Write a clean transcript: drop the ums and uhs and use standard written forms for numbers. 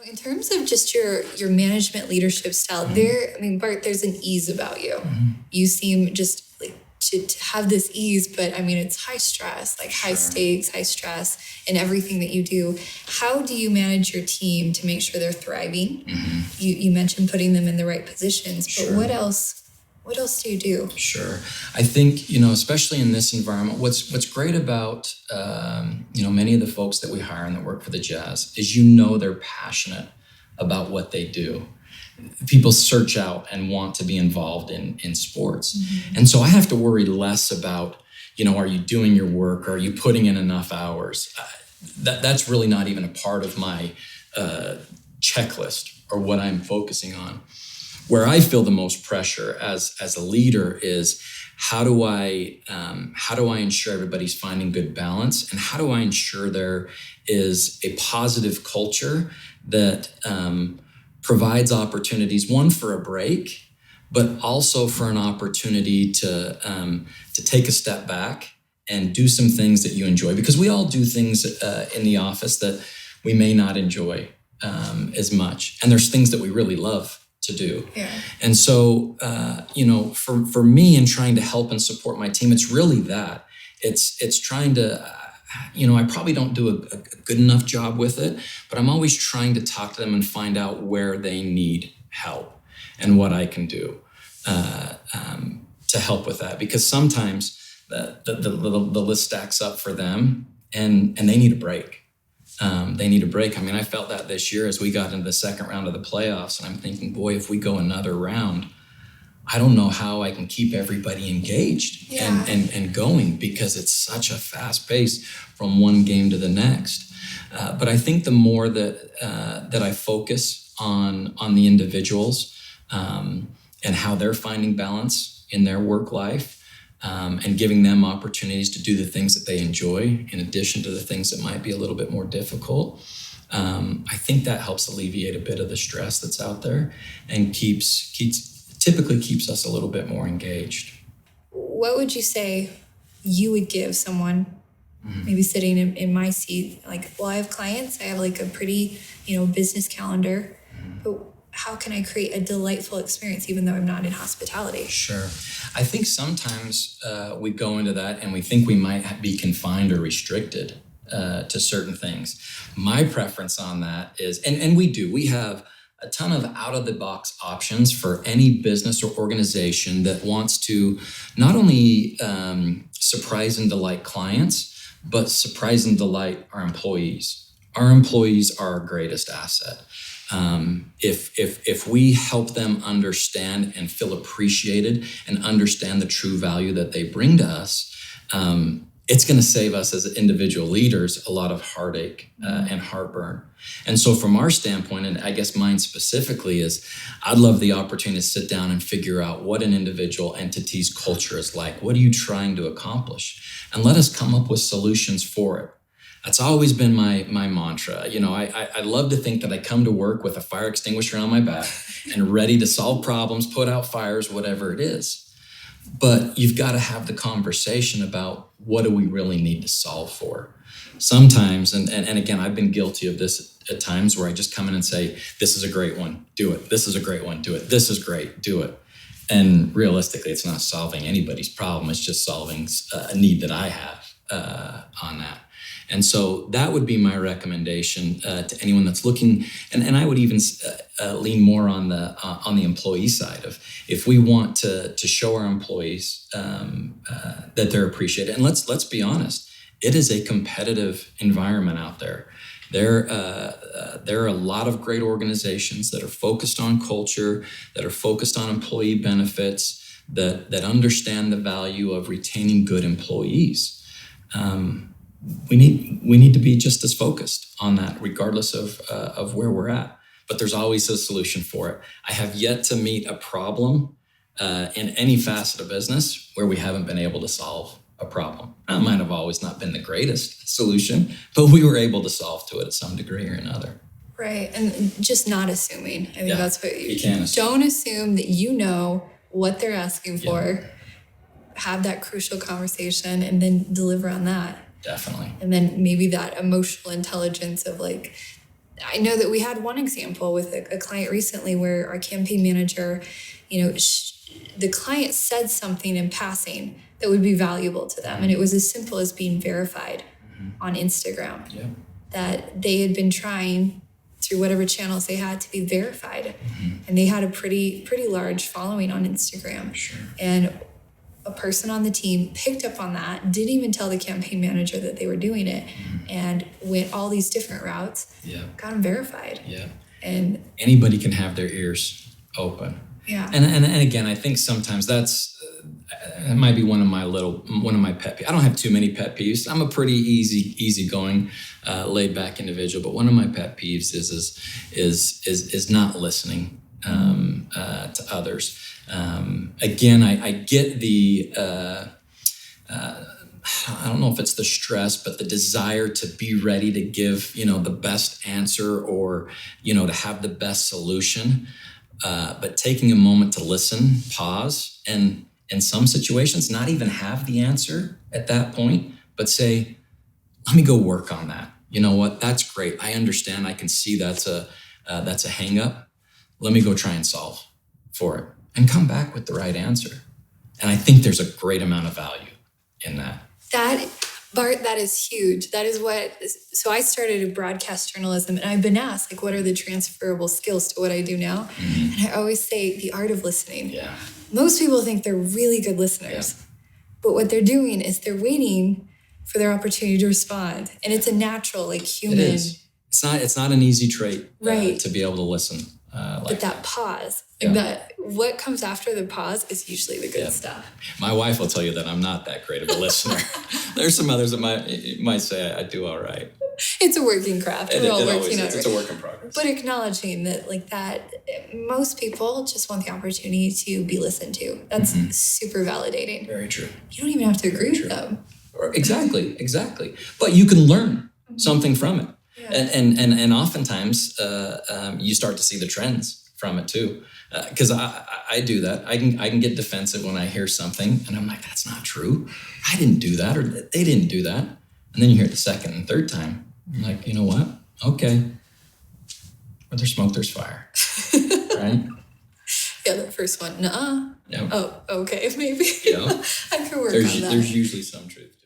In terms of just your management leadership style, Bart, there's an ease about you. You seem just like to have this ease, but it's high stress, like high stakes, high stress in everything that you do. How do you manage your team to make sure they're thriving? You mentioned putting them in the right positions, but what else do you do? Sure. I think, especially in this environment, what's great about, many of the folks that we hire and that work for the Jazz is, they're passionate about what they do. People search out and want to be involved in sports. And so I have to worry less about, are you doing your work? Are you putting in enough hours? That's really not even a part of my checklist or what I'm focusing on. Where I feel the most pressure as a leader is how do I ensure everybody's finding good balance, and how do I ensure there is a positive culture that provides opportunities, one, for a break, but also for an opportunity to take a step back and do some things that you enjoy, because we all do things in the office that we may not enjoy as much, and there's things that we really love to do. And so, for me, in trying to help and support my team, it's really that. It's trying to, I probably don't do a good enough job with it, but I'm always trying to talk to them and find out where they need help and what I can do to help with that. Because sometimes the list stacks up for them and they need a break. They need a break. I felt that this year as we got into the second round of the playoffs, and I'm thinking, boy, if we go another round, I don't know how I can keep everybody engaged and going, because it's such a fast pace from one game to the next. But I think the more that I focus on the individuals and how they're finding balance in their work life, and giving them opportunities to do the things that they enjoy in addition to the things that might be a little bit more difficult. I think that helps alleviate a bit of the stress that's out there and typically keeps us a little bit more engaged. What would you say you would give someone maybe sitting in my seat? Like, well, I have clients, I have like a pretty, business calendar, but how can I create a delightful experience even though I'm not in hospitality? Sure. I think sometimes we go into that and we think we might be confined or restricted to certain things. My preference on that is, and we have a ton of out-of-the-box options for any business or organization that wants to not only surprise and delight clients, but surprise and delight our employees. Our employees are our greatest asset. If we help them understand and feel appreciated and understand the true value that they bring to us, it's going to save us as individual leaders a lot of heartache and heartburn. And so from our standpoint, and I guess mine specifically, is I'd love the opportunity to sit down and figure out what an individual entity's culture is like. What are you trying to accomplish? And let us come up with solutions for it. That's always been my mantra. I love to think that I come to work with a fire extinguisher on my back and ready to solve problems, put out fires, whatever it is. But you've got to have the conversation about what do we really need to solve for. Sometimes, and again, I've been guilty of this at times where I just come in and say, this is a great one, do it. This is a great one, do it. This is great, do it. And realistically, it's not solving anybody's problem. It's just solving a need that I have on that. And so that would be my recommendation to anyone that's looking, and I would even lean more on the employee side of, if we want to show our employees that they're appreciated. And let's be honest, it is a competitive environment out there. There are a lot of great organizations that are focused on culture, that are focused on employee benefits, that understand the value of retaining good employees. We need to be just as focused on that, regardless of where we're at. But there's always a solution for it. I have yet to meet a problem in any facet of business where we haven't been able to solve a problem. It might have always not been the greatest solution, but we were able to solve to it at some degree or another. Right, and just not assuming. I think that's what you can't assume. Don't assume that you know what they're asking for. Have that crucial conversation and then deliver on that. Definitely. And then maybe that emotional intelligence of like, I know that we had one example with a client recently where our campaign manager, the client said something in passing that would be valuable to them. And it was as simple as being verified on Instagram. Yeah. That they had been trying through whatever channels they had to be verified. And they had a pretty large following on Instagram. Sure. And a person on the team picked up on that, didn't even tell the campaign manager that they were doing it, and went all these different routes, got them verified. Yeah. And anybody can have their ears open. Yeah. And again, I think sometimes it might be one of my pet peeves. I don't have too many pet peeves. I'm a pretty easygoing, laid back individual. But one of my pet peeves is not listening to others. Again, I get the I don't know if it's the stress, but the desire to be ready to give the best answer or to have the best solution. But taking a moment to listen, pause, and in some situations, not even have the answer at that point, but say, let me go work on that. You know what? That's great. I understand. I can see that's a hang up. Let me go try and solve for it and come back with the right answer. And I think there's a great amount of value in that. Bart, that is huge. That is so I started in broadcast journalism, and I've been asked, what are the transferable skills to what I do now? And I always say the art of listening. Yeah. Most people think they're really good listeners, but what they're doing is they're waiting for their opportunity to respond. And it's a natural, human. It is. It's not an easy trait right. To be able to listen. But that pause, what comes after the pause is usually the good stuff. My wife will tell you that I'm not that great of a listener. There's some others that might say I do all right. It's a working craft. We're all working on it. It's a work in progress. But acknowledging that most people just want the opportunity to be listened to. That's super validating. Very true. You don't even have to agree with them. Exactly. But you can learn something from it. Yeah. And oftentimes you start to see the trends from it too, because I do that. I can get defensive when I hear something, and I'm like, that's not true. I didn't do that, or they didn't do that. And then you hear it the second and third time. I'm like, you know what? Okay. Where there's smoke, there's fire. Right? Yeah, the first one. Nuh-uh. Yep. Oh, okay, maybe. Yeah. I can work on that. There's usually some truth to it.